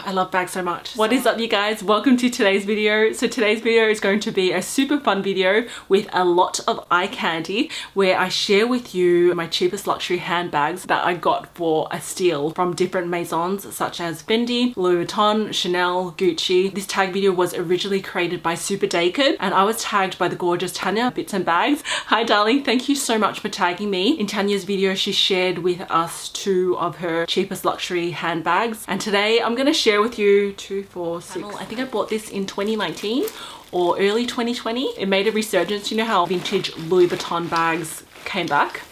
I love bags so much. What is up, you guys? Welcome to today's video. So today's video is going to be a super fun video with a lot of eye candy where I share with you my cheapest luxury handbags that I got for a steal from different maisons such as Fendi, Louis Vuitton, Chanel, Gucci. This tag video was originally created by Super Decad and I was tagged by the gorgeous Tania, Bits and Bags. Hi darling, thank you so much for tagging me. In Tania's video, she shared with us 2 of her cheapest luxury handbags, and today I'm going to share with you 2, 4, 6. I think I bought this in 2019 or early 2020. It made a resurgence. You know how vintage Louis Vuitton bags came back?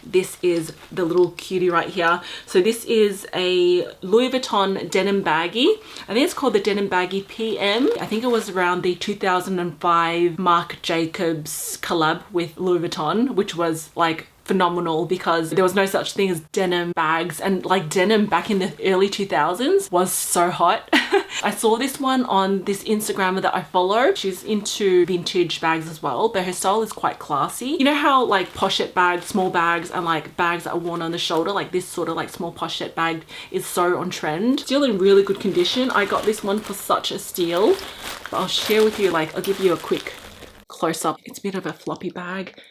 This is the little cutie right here. So this is a Louis Vuitton denim baggie. I think it's called the denim baggie PM. I think it was around the 2005 Marc Jacobs collab with Louis Vuitton, which was like phenomenal because there was no such thing as denim bags, and like denim back in the early 2000s was so hot. I saw this one on this Instagrammer that I follow. She's into vintage bags as well, but her style is quite classy. You know how like pochette bags, small bags, and like bags that are worn on the shoulder, like this sort of like small pochette bag is so on trend. Still in really good condition. I got this one for such a steal, but I'll share with you, like I'll give you a quick close up. It's a bit of a floppy bag.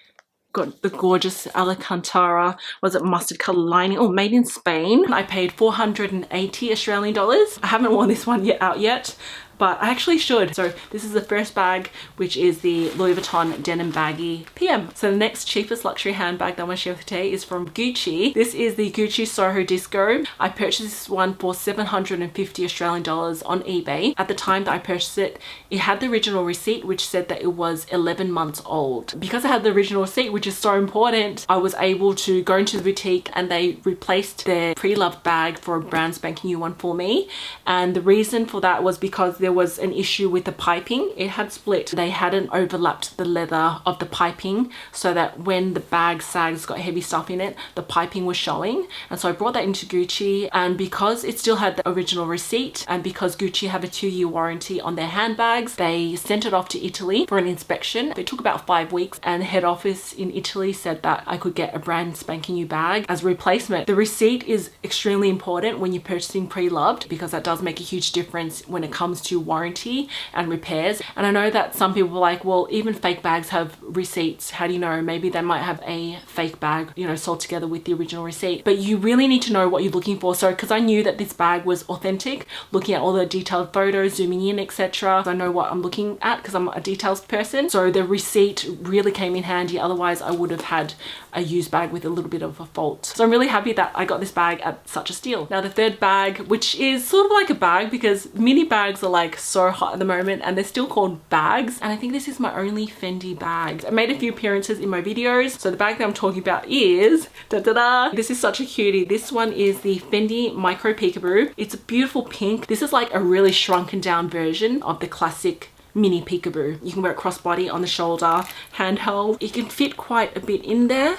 Got the gorgeous Alcantara, was it mustard color lining? Oh, made in Spain. I paid 480 Australian dollars. I haven't worn this one out yet, but I actually should. So this is the first bag, which is the Louis Vuitton denim baggie PM. So the next cheapest luxury handbag that I want to share with you today is from Gucci. This is the Gucci Soho Disco. I purchased this one for 750 Australian dollars on eBay. At the time that I purchased it, it had the original receipt, which said that it was 11 months old. Because I had the original receipt, which is so important, I was able to go into the boutique and they replaced their Preloved bag for a brand spanking new one for me. And the reason for that was because there was an issue with the piping. It had split. They hadn't overlapped the leather of the piping so that when the bag sags, got heavy stuff in it, the piping was showing. And so I brought that into Gucci, and because it still had the original receipt and because Gucci have a 2-year warranty on their handbags, they sent it off to Italy for an inspection. It took about 5 weeks, and the head office in Italy said that I could get a brand spanking new bag as a replacement. The receipt is extremely important when you're purchasing pre-loved because that does make a huge difference when it comes to warranty and repairs. And I know that some people are like, well, even fake bags have receipts. How do you know? Maybe they might have a fake bag, you know, sold together with the original receipt. But you really need to know what you're looking for. So because I knew that this bag was authentic, looking at all the detailed photos, zooming in, etc. I know what I'm looking at because I'm a details person. So the receipt really came in handy. Otherwise I would have had a used bag with a little bit of a fault. So I'm really happy that I got this bag at such a steal. Now the third bag, which is sort of like a bag because mini bags are like so hot at the moment and they're still called bags, and I think this is my only Fendi bag. I made a few appearances in my videos. So the bag that I'm talking about is this is such a cutie. This one is the Fendi Micro Peekaboo. It's a beautiful pink. This is like a really shrunken down version of the classic mini peekaboo. You can wear it crossbody, on the shoulder, handheld. It can fit quite a bit in there.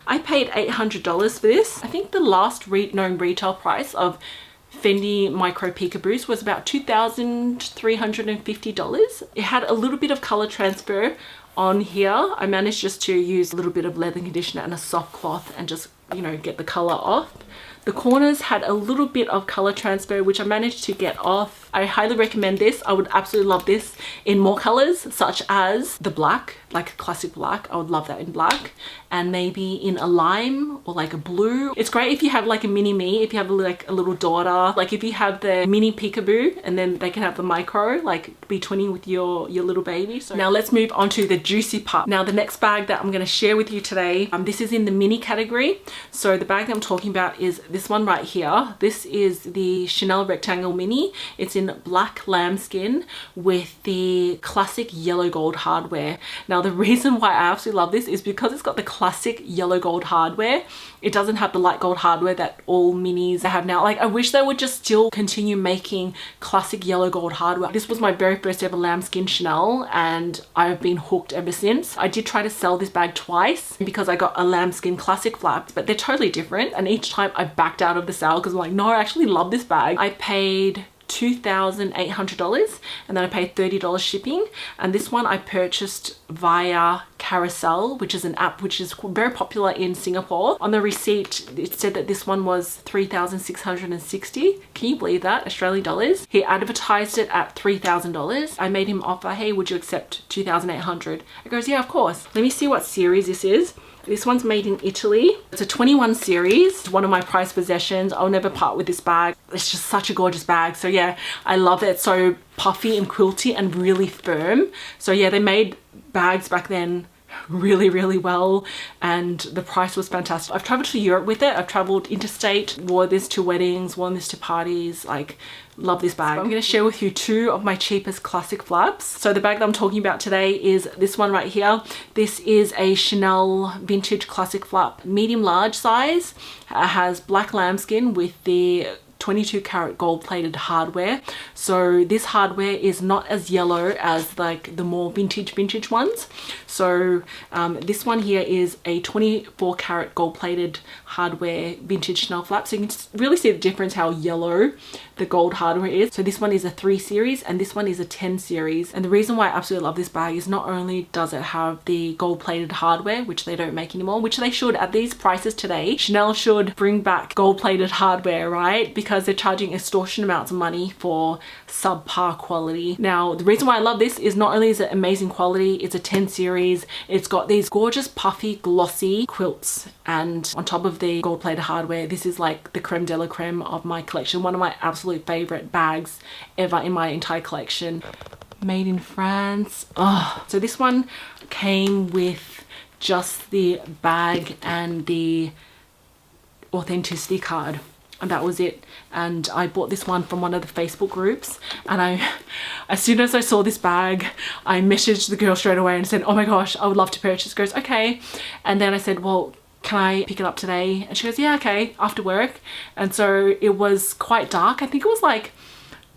I paid $800 for this. I think the last known retail price of Fendi Micro Peekaboos was about $2,350. It had a little bit of color transfer on here. I managed just to use a little bit of leather conditioner and a soft cloth and just, you know, get the color off. The corners had a little bit of color transfer, which I managed to get off. I highly recommend this. I would absolutely love this in more colors, such as the black, like a classic black. I would love that in black, and maybe in a lime or like a blue. It's great if you have like a mini me, if you have like a little daughter, like if you have the mini peekaboo and then they can have the micro, like be twinning with your little baby. So now let's move on to the juicy part. Now the next bag that I'm going to share with you today, this is in the mini category. So the bag that I'm talking about is this one right here. This is the Chanel Rectangle Mini. It's in black lambskin with the classic yellow gold hardware. Now the reason why I absolutely love this is because it's got the classic yellow gold hardware. It doesn't have the light gold hardware that all minis have now. Like I wish they would just still continue making classic yellow gold hardware. This was my very first ever lambskin Chanel and I've been hooked ever since. I did try to sell this bag twice because I got a lambskin classic flap, but they're totally different, and each time I backed out of the sale because I'm like, no, I actually love this bag. I paid $2,800, and then I paid $30 shipping. And this one I purchased via Carousel, which is an app which is very popular in Singapore. On the receipt it said that this one was 3,660. Can you believe that? Australian dollars. He advertised it at $3,000. I made him offer, hey, would you accept 2,800? He goes, yeah, of course. Let me see what series this is. This one's made in Italy. It's a 21 series. It's one of my prized possessions. I'll never part with this bag. It's just such a gorgeous bag. So yeah, I love it. It's so puffy and quilty and really firm. So yeah, they made bags back then really, really well, and the price was fantastic. I've traveled to Europe with it. I've traveled interstate, wore this to weddings, worn this to parties. Like, love this bag. I'm going to share with you two of my cheapest classic flaps. So the bag that I'm talking about today is this one right here. This is a Chanel vintage classic flap, medium large size. It has black lambskin with the 22 karat gold plated hardware. So this hardware is not as yellow as like the more vintage ones. So this one here is a 24 karat gold plated hardware vintage Chanel flap. So you can really see the difference how yellow the gold hardware is. So this one is a 3 series and this one is a 10 series. And the reason why I absolutely love this bag is not only does it have the gold plated hardware, which they don't make anymore, which they should at these prices today. Chanel should bring back gold plated hardware, right? Because they're charging extortionate amounts of money for subpar quality. Now, the reason why I love this is not only is it amazing quality, it's a 10 series, it's got these gorgeous puffy glossy quilts, and on top of the gold plated hardware, this is like the creme de la creme of my collection. One of my absolute favorite bags ever in my entire collection. Made in France. Oh, so this one came with just the bag and the authenticity card, and that was it. And I bought this one from one of the Facebook groups, and as soon as I saw this bag, I messaged the girl straight away and said, oh my gosh, I would love to purchase. She goes, okay. And then I said, well, can I pick it up today? And she goes, yeah, okay, after work. And so it was quite dark. I think it was like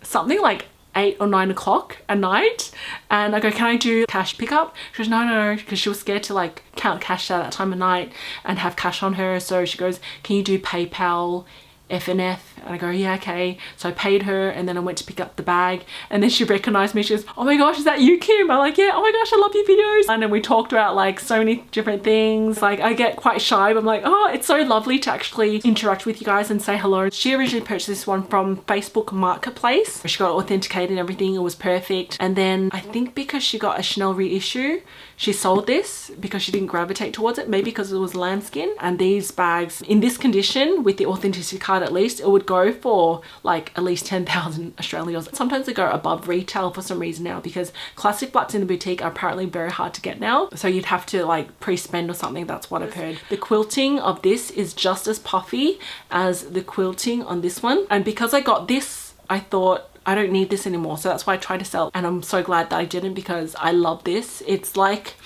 something like 8 or 9 o'clock at night, and I go, can I do cash pickup? She goes, no, because she was scared to like count cash at that time of night and have cash on her. So she goes, can you do PayPal, FNF? And I go, yeah, okay. So I paid her, and then I went to pick up the bag, and then she recognized me. She goes, oh my gosh, is that you, Kim? I'm like, yeah, oh my gosh, I love your videos. And then we talked about like so many different things. Like, I get quite shy, but I'm like, oh, it's so lovely to actually interact with you guys and say hello. She originally purchased this one from Facebook Marketplace. She got authenticated and everything. It was perfect. And then I think because she got a Chanel reissue, she sold this because she didn't gravitate towards it, maybe because it was lambskin. And these bags in this condition with the authenticity card, at least it would go for like at least 10,000 Australian dollars. Sometimes they go above retail for some reason now, because classic flats in the boutique are apparently very hard to get now. So you'd have to like pre-spend or something. That's what I've heard. The quilting of this is just as puffy as the quilting on this one. And because I got this, I thought, I don't need this anymore. So that's why I tried to sell it. And I'm so glad that I didn't, because I love this. It's like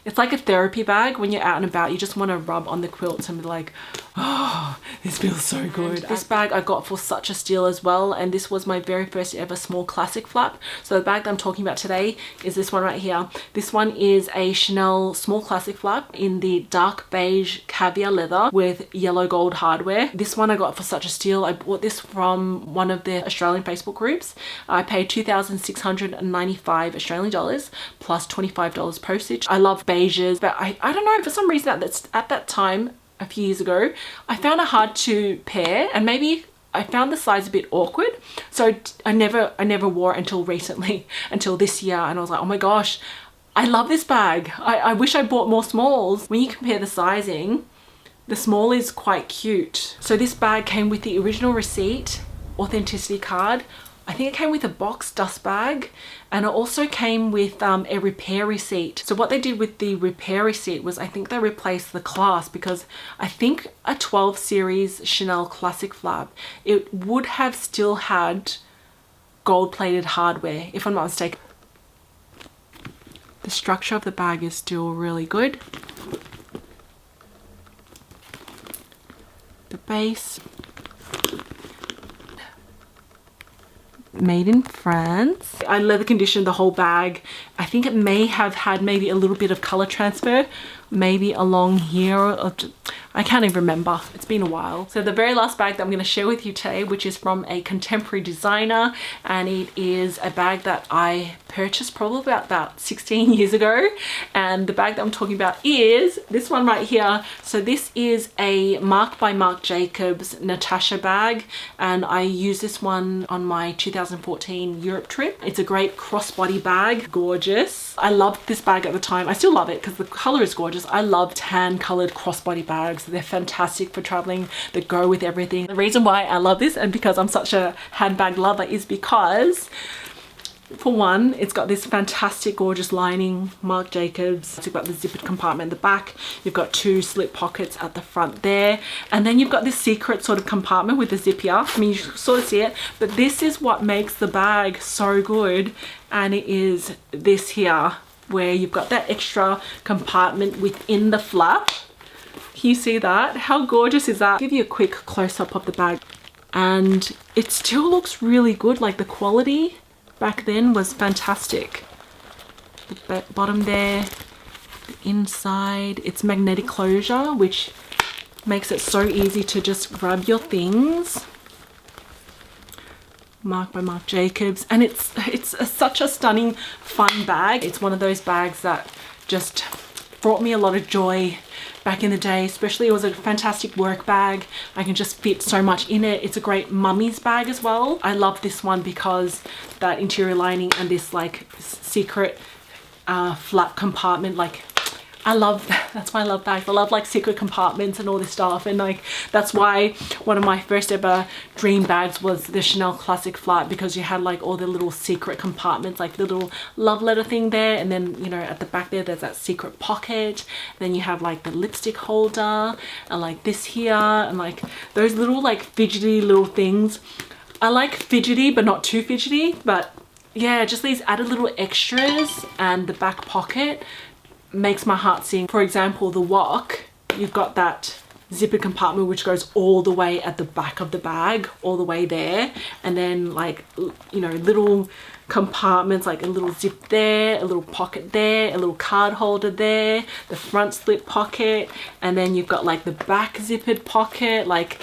a therapy bag. When you're out and about, you just want to rub on the quilts and be like, oh, this feels so good. This bag I got for such a steal as well, and this was my very first ever small classic flap. So the bag that I'm talking about today is this one right here. This one is a Chanel small classic flap in the dark beige caviar leather with yellow gold hardware. This one I got for such a steal. I bought this from one of the Australian Facebook groups. I paid 2,695 Australian dollars plus $25 postage. I love beiges, but I don't know, for some reason at that time a few years ago, I found it hard to pair, and maybe I found the size a bit awkward. So I never wore it until recently, until this year, and I was like, oh my gosh, I love this bag. I wish I bought more smalls. When you compare the sizing, the small is quite cute. So this bag came with the original receipt, authenticity card. I think it came with a box dust bag, and it also came with a repair receipt. So what they did with the repair receipt was, I think they replaced the clasp, because I think a 12 series Chanel classic flap, it would have still had gold plated hardware, if I'm not mistaken. The structure of the bag is still really good. The base, made in France. I leather conditioned the whole bag. I think it may have had maybe a little bit of color transfer, maybe along here. I I can't even remember. It's been a while. So the very last bag that I'm going to share with you today, which is from a contemporary designer, and it is a bag that I purchased probably about 16 years ago. And the bag that I'm talking about is this one right here. So this is a Marc by Marc Jacobs Natasha bag, and I used this one on my 2014 Europe trip. It's a great crossbody bag, gorgeous. I loved this bag at the time. I still love it because the color is gorgeous. I love tan colored crossbody bags. They're fantastic for traveling. They go with everything. The reason why I love this, and because I'm such a handbag lover, is because for one, it's got this fantastic gorgeous lining, Marc Jacobs. You've got the zippered compartment at the back. You've got two slip pockets at the front there. And then you've got this secret sort of compartment with the zip here. I mean, you sort of see it, but this is what makes the bag so good. And it is this here, where you've got that extra compartment within the flap. Can you see that? How gorgeous is that? I'll give you a quick close-up of the bag. And it still looks really good. Like the quality back then was fantastic. The bottom there, the inside, it's magnetic closure, which makes it so easy to just grab your things. Marc by Marc Jacobs, and it's such a stunning, fun bag. It's one of those bags that just brought me a lot of joy back in the day. Especially, it was a fantastic work bag. I can just fit so much in it. It's a great mummy's bag as well. I love this one because that interior lining and this like secret flap compartment, like I love that. That's why I love bags. I love like secret compartments and all this stuff, and like that's why one of my first ever dream bags was the Chanel Classic Flap, because you had like all the little secret compartments, like the little love letter thing there, and then you know at the back there's that secret pocket. Then you have like the lipstick holder and like this here, and like those little like fidgety little things. I like fidgety but not too fidgety, but yeah, just these added little extras, and the back pocket makes my heart sing. For example, the wok, you've got that zippered compartment which goes all the way at the back of the bag, all the way there, and then like you know little compartments, like a little zip there, a little pocket there, a little card holder there, the front slip pocket, and then you've got like the back zippered pocket. Like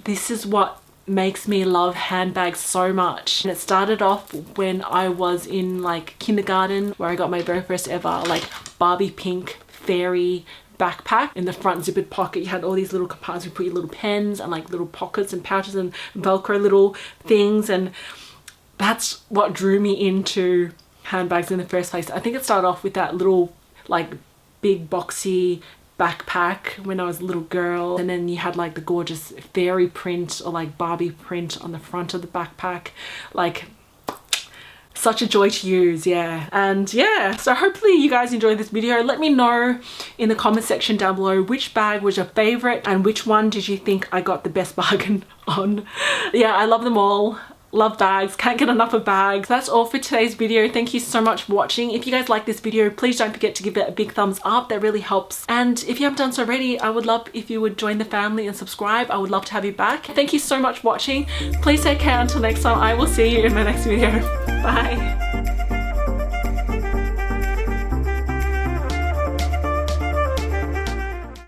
this is what makes me love handbags so much. And it started off when I was in like kindergarten, where I got my very first ever like Barbie pink fairy backpack. In the front zippered pocket you had all these little compartments. You put your little pens and like little pockets and pouches and velcro little things, and that's what drew me into handbags in the first place. I think it started off with that little like big boxy backpack when I was a little girl, and then you had like the gorgeous fairy print or like Barbie print on the front of the backpack. Like such a joy to use. Yeah. And yeah, so hopefully you guys enjoyed this video. Let me know in the comment section down below which bag was your favorite and which one did you think I got the best bargain on. Yeah, I love them all. Love bags, can't get enough of bags. That's all for today's video. Thank you so much for watching. If you guys like this video, please don't forget to give it a big thumbs up. That really helps. And if you haven't done so already, I would love if you would join the family and subscribe. I would love to have you back. Thank you so much for watching. Please take care until next time. I will see you in my next video. Bye.